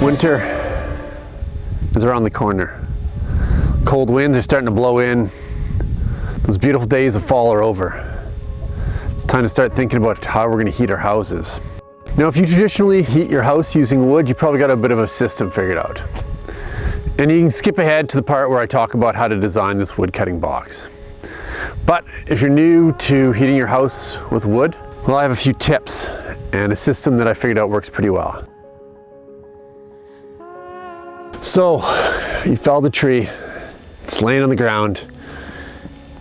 Winter is around the corner. Cold winds are starting to blow in. Those beautiful days of fall are over. It's time to start thinking about how we're going to heat our houses. Now, if you traditionally heat your house using wood, you probably got a bit of a system figured out. And you can skip ahead to the part where I talk about how to design this wood cutting box. But if you're new to heating your house with wood, well, I have a few tips and a system that I figured out works pretty well. So, you felled a tree, it's laying on the ground.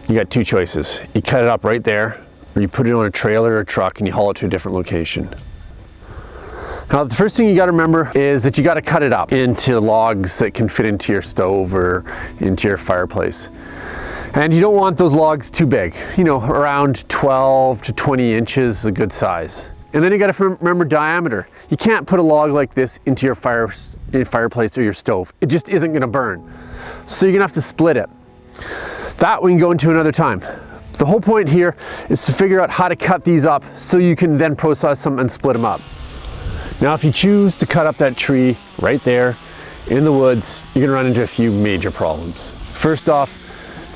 You got two choices. You cut it up right there, or you put it on a trailer or a truck and you haul it to a different location. Now, the first thing you got to remember is that you got to cut it up into logs that can fit into your stove or into your fireplace. And you don't want those logs too big. You know, around 12 to 20 inches is a good size. And then you got to remember diameter. You can't put a log like this into your fireplace or your stove. It just isn't going to burn. So you're going to have to split it. That we can go into another time. The whole point here is to figure out how to cut these up so you can then process them and split them up. Now, if you choose to cut up that tree right there in the woods, you're going to run into a few major problems. First off,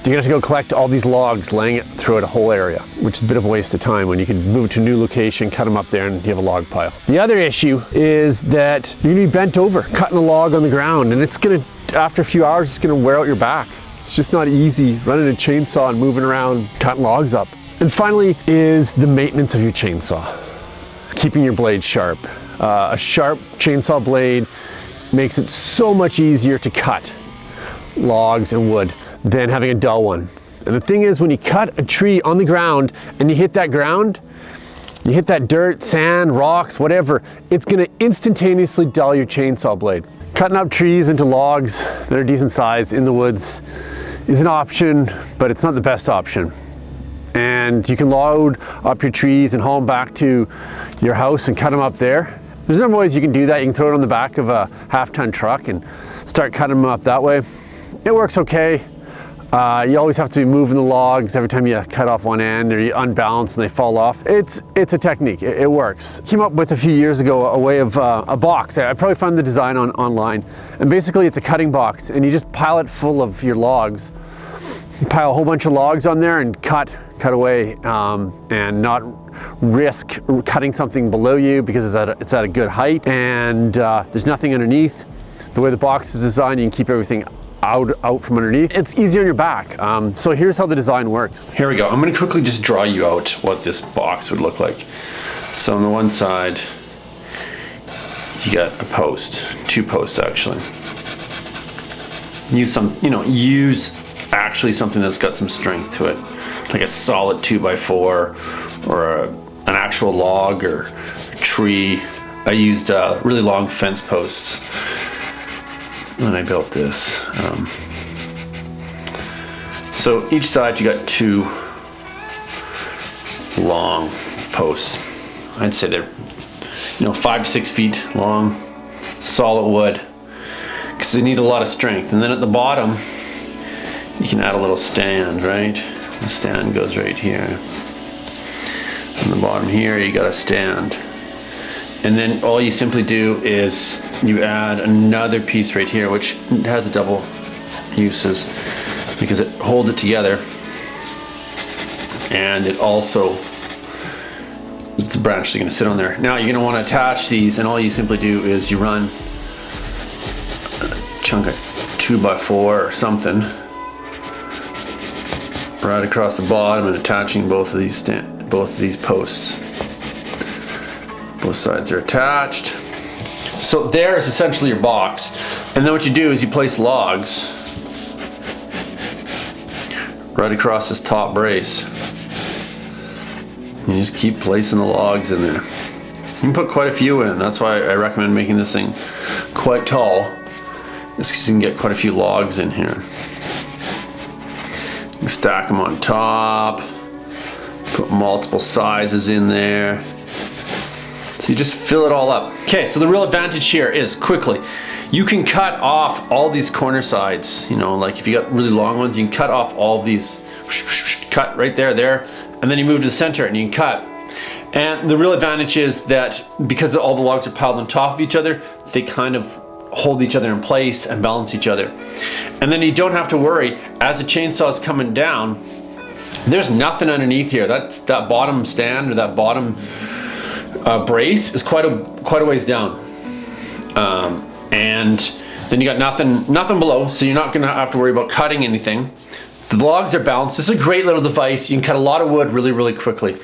you're going to have to go collect all these logs, laying it throughout a whole area, which is a bit of a waste of time when you can move to a new location, cut them up there, and you have a log pile. The other issue is that you're going to be bent over, cutting a log on the ground, and it's going to, after a few hours, it's going to wear out your back. It's just not easy running a chainsaw and moving around, cutting logs up. And finally is the maintenance of your chainsaw, keeping your blade sharp. A sharp chainsaw blade makes it so much easier to cut logs and wood than having a dull one. And the thing is, when you cut a tree on the ground and you hit that ground, you hit that dirt, sand, rocks, whatever, it's gonna instantaneously dull your chainsaw blade. Cutting up trees into logs that are decent size in the woods is an option, but it's not the best option. And you can load up your trees and haul them back to your house and cut them up there. There's a number of ways you can do that. You can throw it on the back of a half-ton truck and start cutting them up that way. It works okay. You always have to be moving the logs every time you cut off one end or you unbalance and they fall off. It's a technique, it works. Came up with a few years ago a way of a box. I probably found the design online. And basically it's a cutting box and you just pile it full of your logs. You pile a whole bunch of logs on there and cut away and not risk cutting something below you because it's at a good height and there's nothing underneath. The way the box is designed, you can keep everything out from underneath. It's easy on your back. So here's how the design works. Here we go. I'm going to quickly just draw you out what this box would look like. So on the one side, you got a post, two posts actually. Use actually something that's got some strength to it, like a solid 2x4 or an actual log or a tree. I used really long fence posts when I built this. So each side you got two long posts. I'd say they're 5 to 6 feet long, solid wood, because they need a lot of strength. And then at the bottom you can add a little stand, right? The stand goes right here. On the bottom here you got a stand. And then all you simply do is you add another piece right here, which has a double uses because it holds it together. And it also, the branches are going to sit on there. Now you're going to want to attach these, and all you simply do is you run a chunk of 2x4 or something right across the bottom and attaching both of these posts. Both sides are attached. So there is essentially your box. And then what you do is you place logs right across this top brace. You just keep placing the logs in there. You can put quite a few in. That's why I recommend making this thing quite tall. Just because you can get quite a few logs in here. You can stack them on top. Put multiple sizes in there. So you just fill it all up. Okay, so the real advantage here is quickly, you can cut off all these corner sides. Like if you got really long ones, you can cut off all these, cut right there, and then you move to the center and you can cut. And the real advantage is that because all the logs are piled on top of each other, they kind of hold each other in place and balance each other. And then you don't have to worry, as the chainsaw is coming down, there's nothing underneath here. That bottom stand or that bottom brace is quite a ways down. And then you got nothing below, so you're not gonna have to worry about cutting anything. The logs are balanced. This is a great little device. You can cut a lot of wood really, really quickly.